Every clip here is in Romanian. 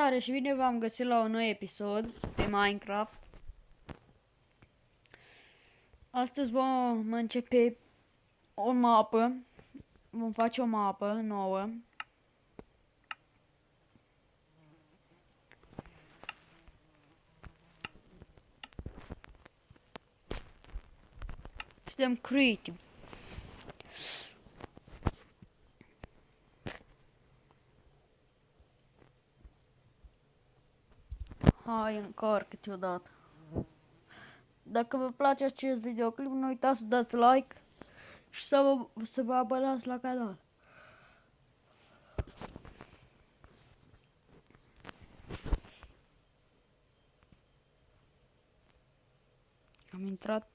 Salutare și bine v-am găsit la un nou episod pe Minecraft. Astăzi vom începe o mapă. Vom face o mapă nouă. Și dăm creative. Hai, încarcă-te odată. Dacă vă place acest videoclip, nu uitați să dați like și să vă abonați la canal. Am intrat.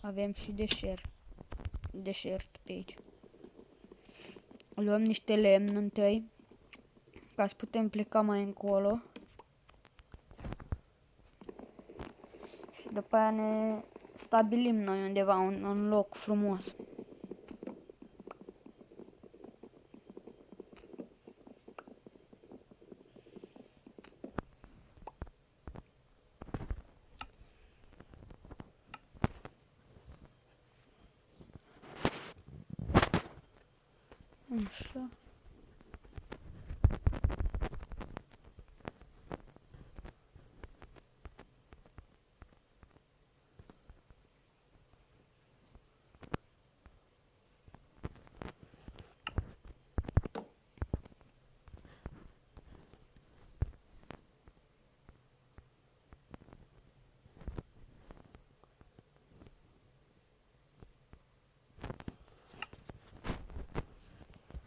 Avem și deșert pe aici. Luăm niște lemn întâi, ca să putem pleca mai încolo. Și după aia ne stabilim noi undeva, un loc frumos. Așa.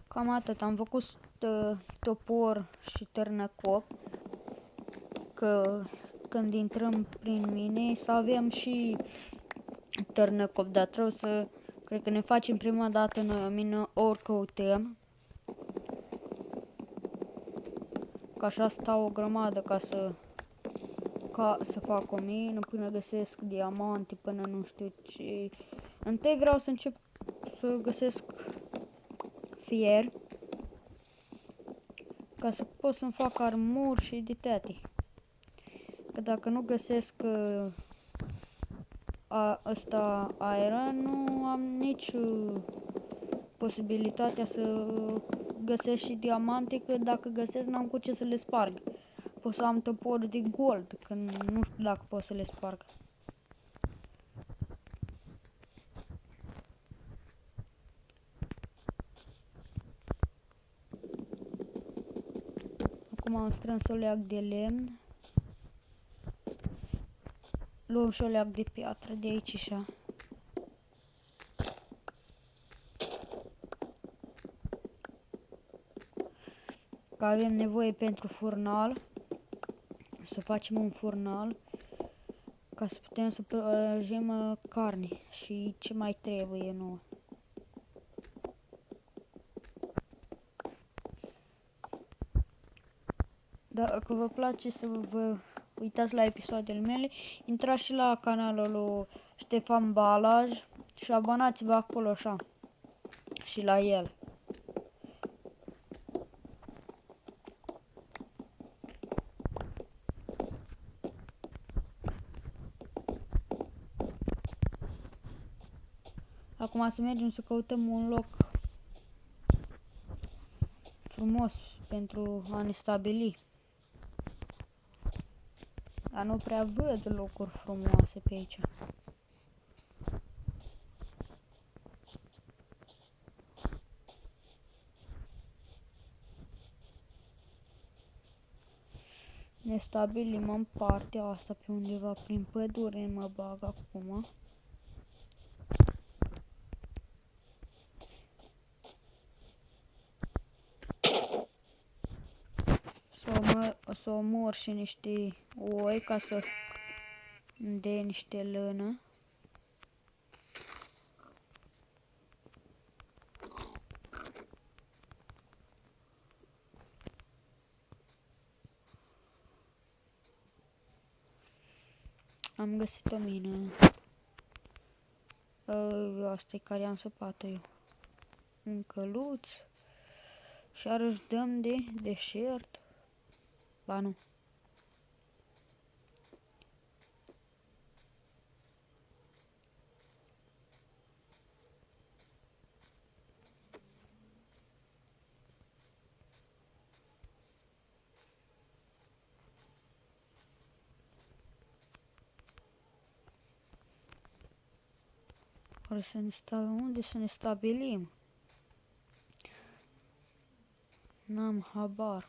Cam atât, am făcut topor și târnăcop, că când intrăm prin mine să avem și târnăcop, dar trebuie să, cred că ne facem prima dată noi o mină, ori căutăm, că așa stau o grămadă ca să fac o mină, până găsesc diamante, până nu știu ce. Întâi vreau să încep să găsesc fier, ca să pot să-mi fac armuri și de toate. Că dacă nu găsesc ăsta iron, nu am nici posibilitatea să găsesc și diamante, că dacă găsesc n-am cu ce să le sparg. Pot să am toporul de gold, că nu știu dacă pot să le sparg. Acum am strâns o leac de lemn. Luăm și o leac de piatră de aici așa. Că avem nevoie pentru furnal. Să facem un furnal. Ca să putem să prăjim carne și ce mai trebuie nouă. Dacă vă place să vă uitați la episoadele mele, intrați și la canalul lui Ștefan Balaj și abonați-vă acolo așa și la el. Acum să mergem să căutăm un loc frumos pentru a ne stabili. Dar nu prea văd locuri frumoase pe aici. Ne stabilim în partea asta pe undeva prin pădure, mă bag acum. Să omor și niște oi ca să îmi dea niște lână. Am găsit o mină. Asta e care am săpat eu. Un căluț. Și iarăși dăm de deșert. Ba nu. Oare să ne unde să ne stabilim? N-am habar.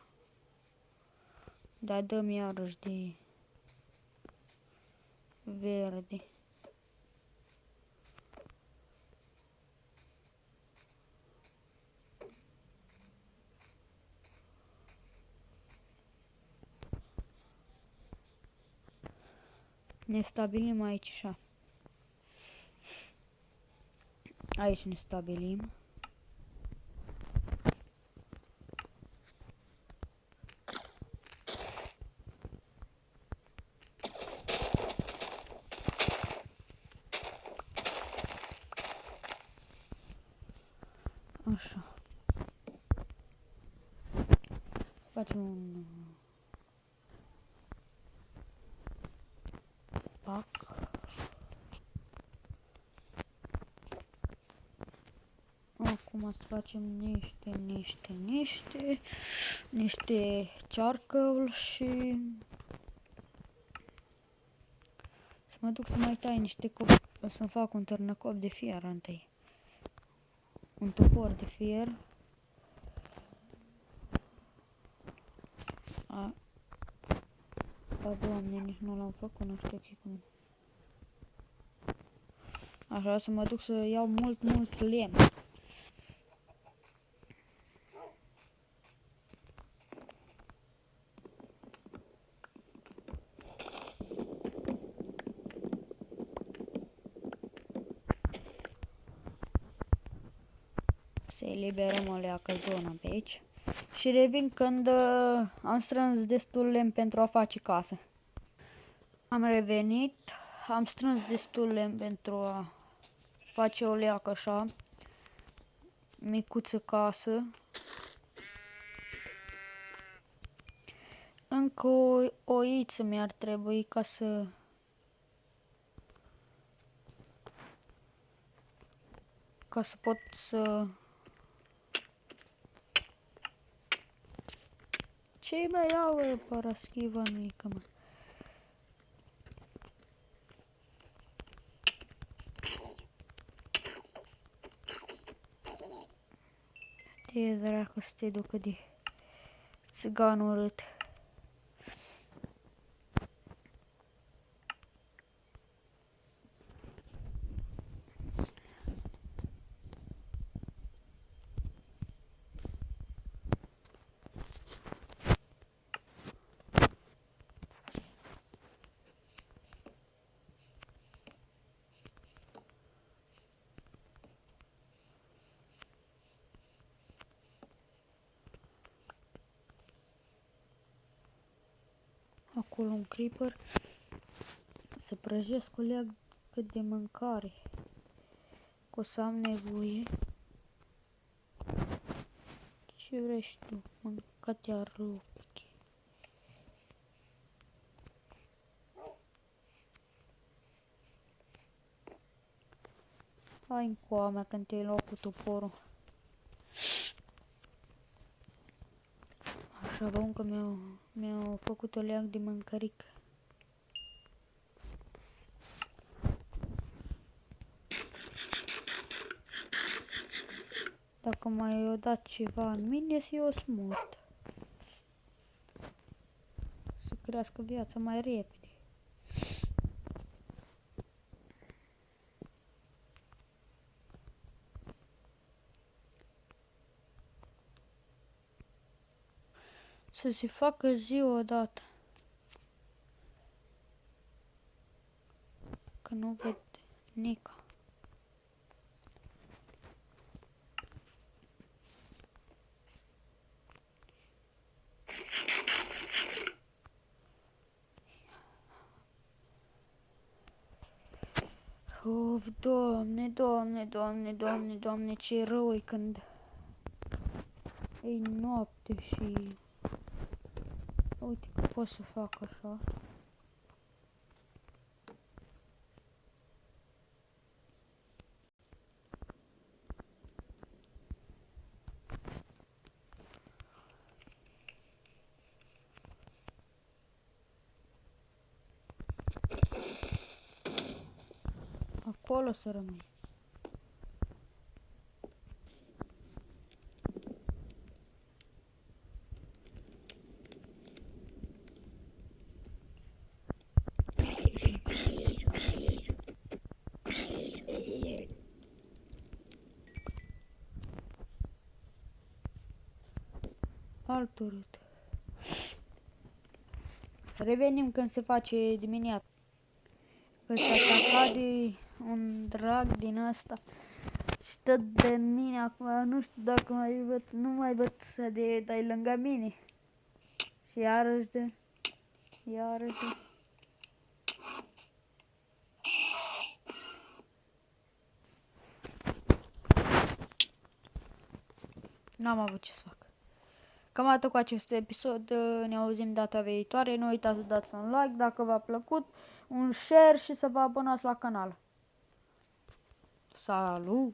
Dar dăm iarăși de verde. Ne stabilim aici așa. Aici ne stabilim. Așa. Facem un pac. Acum să facem niște charcoal și să mă duc să mai tai niște cop. O să-mi fac un târnăcop de fier întâi. Un topor de fier. Doamne, nici nu l-am făcut, nu știu ce cum. Așa, să mă duc să iau mult lemn. Să eliberăm o leacă zona pe aici. Și revin când am strâns destul lemn pentru a face casă. Am revenit, am strâns destul lemn pentru a face o leacă așa, micuță casă. Încă o oiță mi-ar trebui ca să pot să... Ce-i mai iau, paraschiva mică, mă? Te dracu să te ducă de țigan urât. Acolo un creeper. Să prăjesc o leagă de mâncare. Că o să am nevoie. Ce vrei tu? Mânca-te-a rupt. Hai încoa mea când te-ai luat cu toporul. Așa, bă, încă mi-au făcut o leac de mâncărică. Dacă mai o dat ceva în mine, eu smurt. Să crească viața mai repede. Să se facă zi odată. Că nu văd nica. Of, Doamne, Doamne, Doamne, Doamne, Doamne, ce rău e când E noapte și uite că pot să fac așa. Acolo să rămâi. Alt urât. Revenim când se face dimineața. Că s-a atacat de un drag din asta. Și tot de mine acum, nu știu dacă mai văd, nu mai văd să de dai lângă mine. Și iarăși de, iarăși de. N-am avut ce să fac. Cam atât cu acest episod, ne auzim data viitoare, nu uitați să dați un like dacă v-a plăcut, un share și să vă abonați la canal. Salut!